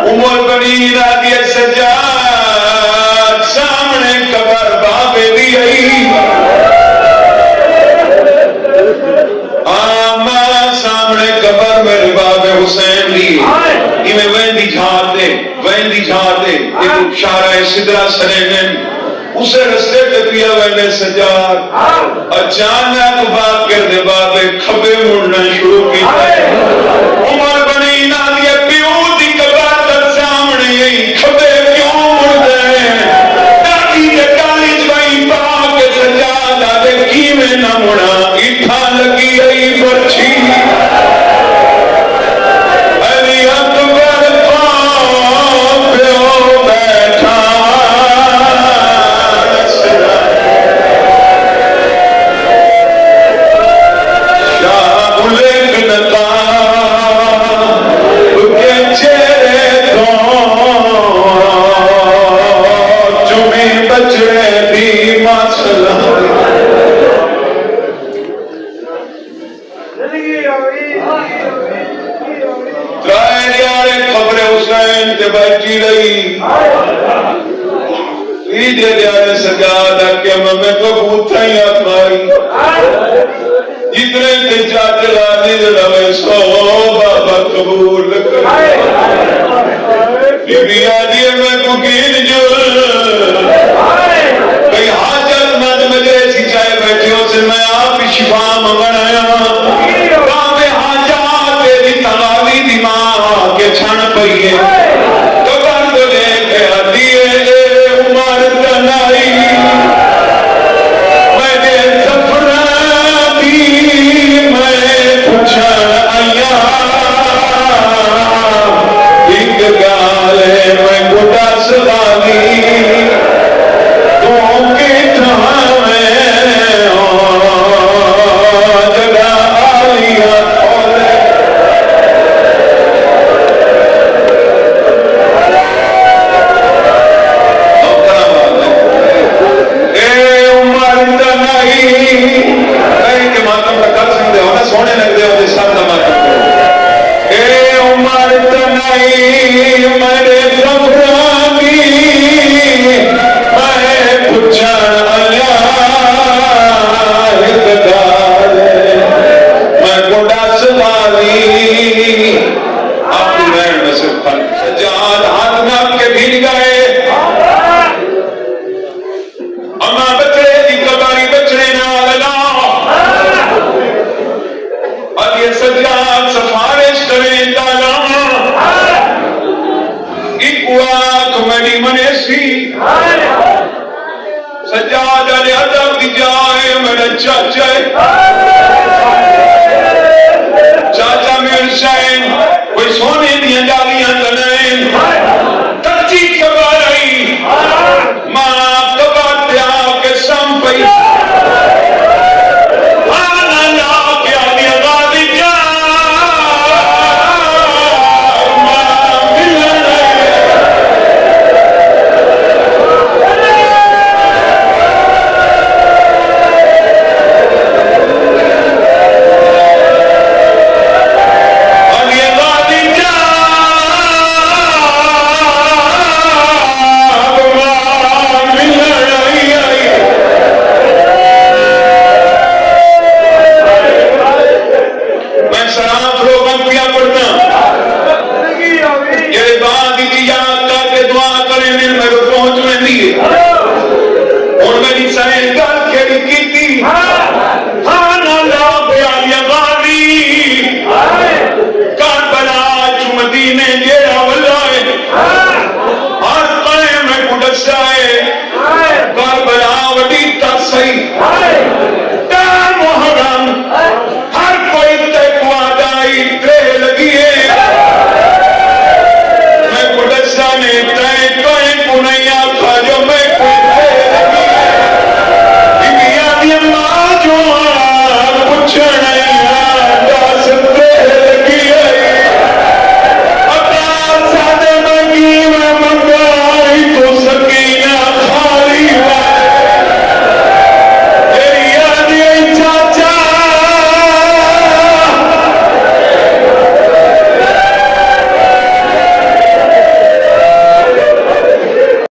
उमर बनी रादी सजाद सामने कबर बाबे दी आई आमा सामने कबर मेरे बाबे हुसैन दी इमें वेंदी झाते एक शारा सिदरा सरेने उसे रस्ते पे पिया वेंदे सजाद अचानक बात कर दे बाबे खबे मुड़ना शुरू किया उमर बनी नादी पियो दी कबर तक सामने खबे क्यों मुड़दे दादी के काली जवाई पाक सजाद आदे कीवे ना मुड़ा इठा लगी आई पर्ची अली अकबर पाक प्यो बैठा बैठी रही सजाद मैं तो पूछा ही आत्माई जितने ते जाते लाने लवे सो बाबा कबूल बिया दिए मैं को गिन जो कई हाजत मत मजरे सिंचाए बैठे हो से मैं आप ही शिफा मंगनाया बाबे हाजत तेरी तलावी दिमाग के छण पइए सजाद अले अदब दी जाए मेरा चाचा मेरे हुसैन कोई